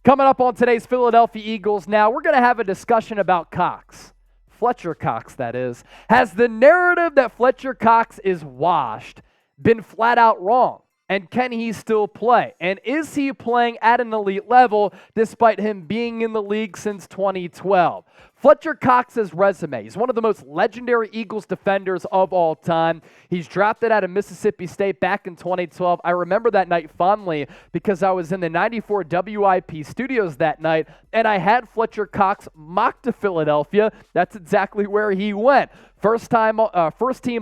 Coming up on today's Philadelphia Eagles now, we're going to have a discussion about Cox. Fletcher Cox, that is. Has the narrative that Fletcher Cox is washed been flat out wrong? And can he still play? And is he playing at an elite level despite him being in the league since 2012? Fletcher Cox's resume. He's one of the most legendary Eagles defenders of all time. He's drafted out of Mississippi State back in 2012. I remember that night fondly because I was in the 94 WIP studios that night, and I had Fletcher Cox mocked to Philadelphia. That's exactly where he went. First team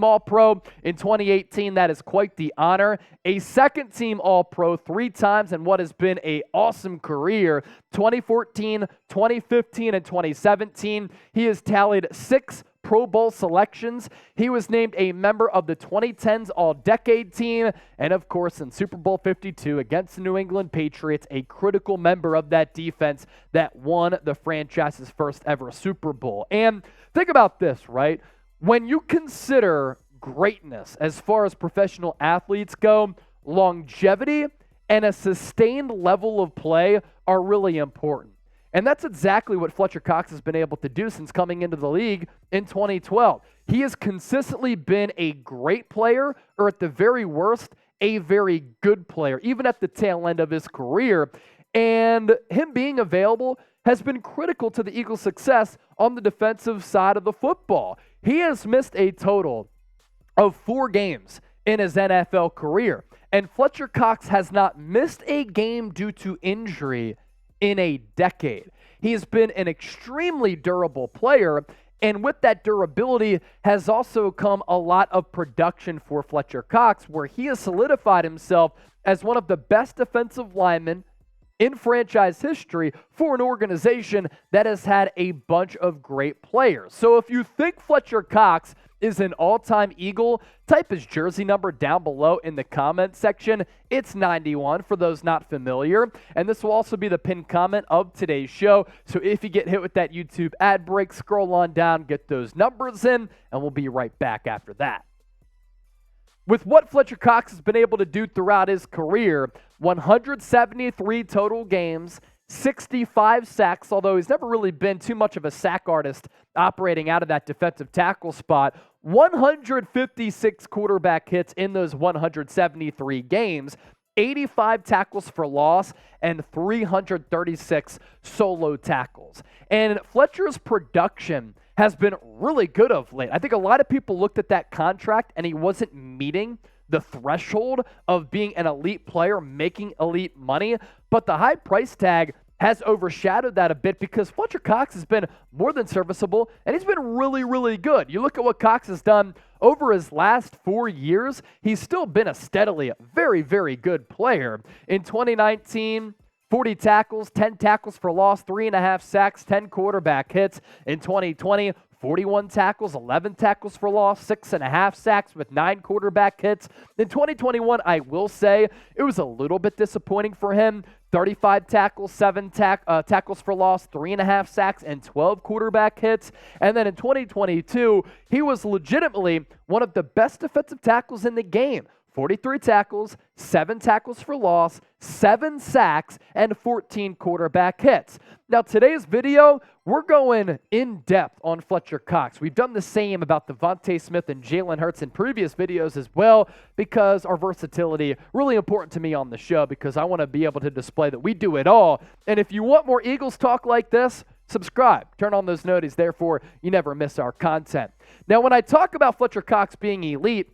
All-Pro in 2018. That is quite the honor. A second team All-Pro 3 times in what has been an awesome career. 2014, 2015, and 2017. He has tallied 6 Pro Bowl selections. He was named a member of the 2010s All-Decade team. And of course, in Super Bowl 52 against the New England Patriots, a critical member of that defense that won the franchise's first ever Super Bowl. And think about this, right? When you consider greatness as far as professional athletes go, longevity and a sustained level of play are really important. And that's exactly what Fletcher Cox has been able to do since coming into the league in 2012. He has consistently been a great player, or at the very worst, a very good player, even at the tail end of his career. And him being available has been critical to the Eagles' success on the defensive side of the football. He has missed a total of 4 games in his NFL career. And Fletcher Cox has not missed a game due to injury in a decade. He has been an extremely durable player, and with that durability has also come a lot of production for Fletcher Cox, where he has solidified himself as one of the best defensive linemen in franchise history for an organization that has had a bunch of great players. So if you think Fletcher Cox is an all-time Eagle, type his jersey number down below in the comment section. It's 91 for those not familiar. And this will also be the pinned comment of today's show. So if you get hit with that YouTube ad break, scroll on down, get those numbers in, and we'll be right back after that. With what Fletcher Cox has been able to do throughout his career, 173 total games, 65 sacks, although he's never really been too much of a sack artist operating out of that defensive tackle spot, 156 quarterback hits in those 173 games, 85 tackles for loss, and 336 solo tackles. And Fletcher's production has been really good of late. I think a lot of people looked at that contract and he wasn't meeting the threshold of being an elite player, making elite money, but the high price tag has overshadowed that a bit because Fletcher Cox has been more than serviceable, and he's been really, really good. You look at what Cox has done over his last 4 years, he's still been a steadily very, very good player. In 2019, 40 tackles, 10 tackles for loss, 3.5 sacks, 10 quarterback hits. In 2020, 41 tackles, 11 tackles for loss, 6.5 sacks with 9 quarterback hits. In 2021, I will say it was a little bit disappointing for him. 35 tackles, 7 tackles for loss, 3.5 sacks, and 12 quarterback hits. And then in 2022, he was legitimately one of the best defensive tackles in the game. 43 tackles, 7 tackles for loss, 7 sacks, and 14 quarterback hits. Now, today's video, we're going in depth on Fletcher Cox. We've done the same about Devontae Smith and Jalen Hurts in previous videos as well because our versatility really important to me on the show because I want to be able to display that we do it all. And if you want more Eagles talk like this, subscribe. Turn on those notifications, therefore you never miss our content. Now, when I talk about Fletcher Cox being elite,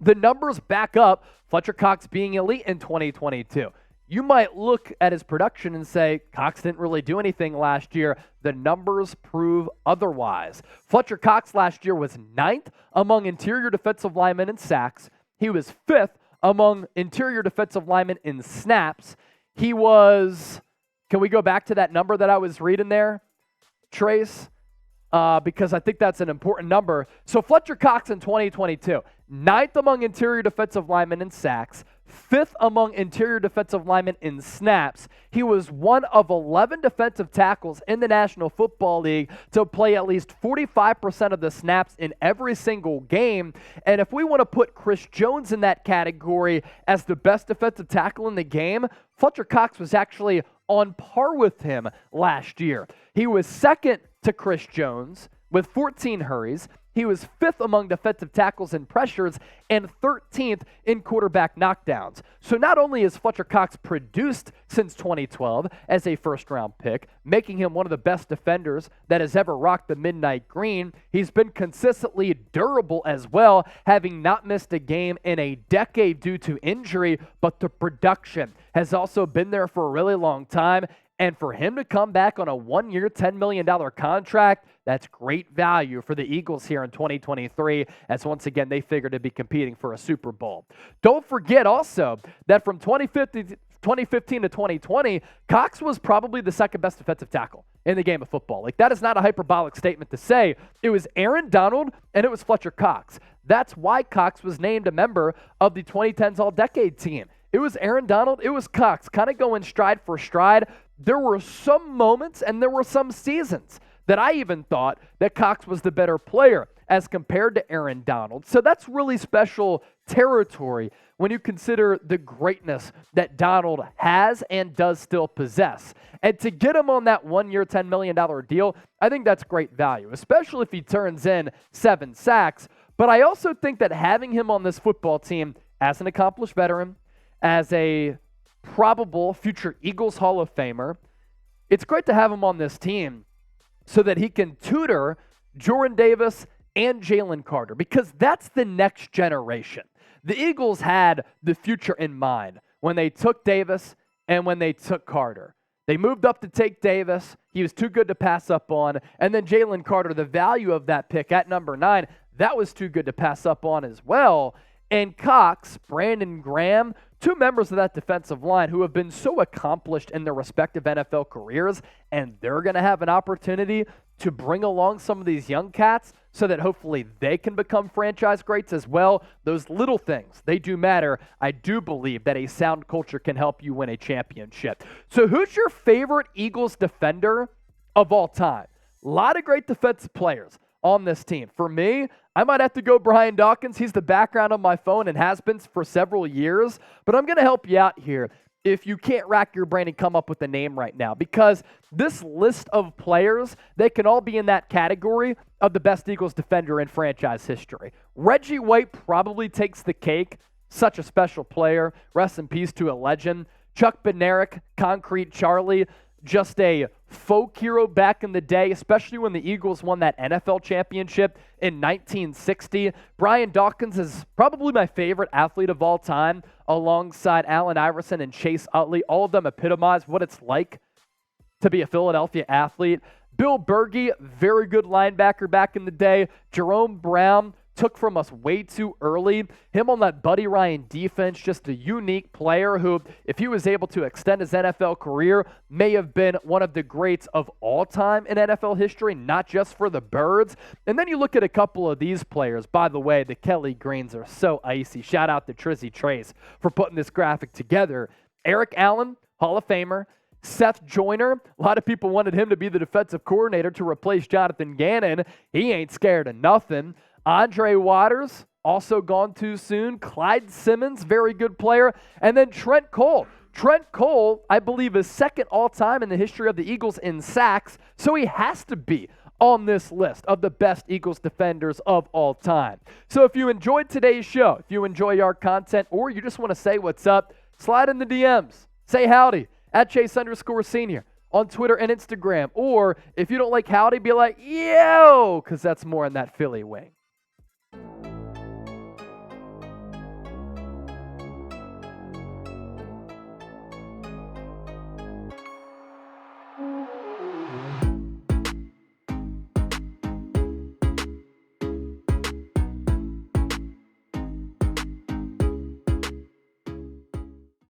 the numbers back up Fletcher Cox being elite in 2022. You might look at his production and say, Cox didn't really do anything last year. The numbers prove otherwise. Fletcher Cox last year was 9th among interior defensive linemen in sacks. He was 5th among interior defensive linemen in snaps. He was, can we go back to that number that I was reading there, Trace? Because I think that's an important number. So Fletcher Cox in 2022, 9th among interior defensive linemen in sacks, fifth among interior defensive linemen in snaps. He was one of 11 defensive tackles in the National Football League to play at least 45% of the snaps in every single game. And if we want to put Chris Jones in that category as the best defensive tackle in the game, Fletcher Cox was actually on par with him last year. He was second to Chris Jones with 14 hurries. He was fifth among defensive tackles in pressures and 13th in quarterback knockdowns. So not only has Fletcher Cox produced since 2012 as a first-round pick, making him one of the best defenders that has ever rocked the midnight green, he's been consistently durable as well, having not missed a game in a decade due to injury, but the production has also been there for a really long time. And for him to come back on a one-year, $10 million contract, that's great value for the Eagles here in 2023, as once again, they figure to be competing for a Super Bowl. Don't forget also that from 2015 to 2020, Cox was probably the second best defensive tackle in the game of football. Like, that is not a hyperbolic statement to say. It was Aaron Donald and it was Fletcher Cox. That's why Cox was named a member of the 2010s All-Decade team. It was Aaron Donald, it was Cox, kind of going stride for stride. There were some moments and there were some seasons that I even thought that Cox was the better player as compared to Aaron Donald. So that's really special territory when you consider the greatness that Donald has and does still possess. And to get him on that one-year, $10 million deal, I think that's great value, especially if he turns in 7 sacks. But I also think that having him on this football team as an accomplished veteran, as a probable future Eagles Hall of Famer, it's great to have him on this team so that he can tutor Jordan Davis and Jalen Carter, because that's the next generation. The Eagles had the future in mind when they took Davis and when they took Carter. They moved up to take Davis. He was too good to pass up on. And then Jalen Carter, the value of that pick at number 9, that was too good to pass up on as well. And Cox, Brandon Graham, 2 members of that defensive line who have been so accomplished in their respective NFL careers, and they're going to have an opportunity to bring along some of these young cats so that hopefully they can become franchise greats as well. Those little things, they do matter. I do believe that a sound culture can help you win a championship. So who's your favorite Eagles defender of all time? A lot of great defensive players on this team. For me, I might have to go Brian Dawkins. He's the background on my phone and has been for several years, but I'm going to help you out here if you can't rack your brain and come up with a name right now, because this list of players, they can all be in that category of the best Eagles defender in franchise history. Reggie White probably takes the cake. Such a special player. Rest in peace to a legend. Chuck Bednarik, Concrete Charlie, just a folk hero back in the day, especially when the Eagles won that NFL championship in 1960. Brian Dawkins is probably my favorite athlete of all time, alongside Allen Iverson and Chase Utley. All of them epitomize what it's like to be a Philadelphia athlete. Bill Bergey, very good linebacker back in the day. Jerome Brown, took from us way too early. Him on that Buddy Ryan defense, just a unique player who, if he was able to extend his NFL career, may have been one of the greats of all time in NFL history, not just for the Birds. And then you look at a couple of these players. By the way, the Kelly Greens are so icy. Shout out to Trizzy Trace for putting this graphic together. Eric Allen, Hall of Famer. Seth Joyner, a lot of people wanted him to be the defensive coordinator to replace Jonathan Gannon. He ain't scared of nothing. Andre Waters, also gone too soon. Clyde Simmons, very good player. And then Trent Cole. Trent Cole, I believe, is second all-time in the history of the Eagles in sacks, so he has to be on this list of the best Eagles defenders of all time. So if you enjoyed today's show, if you enjoy our content, or you just want to say what's up, slide in the DMs. Say howdy at Chase_Senior on Twitter and Instagram. Or if you don't like howdy, be like, yo, because that's more in that Philly wing.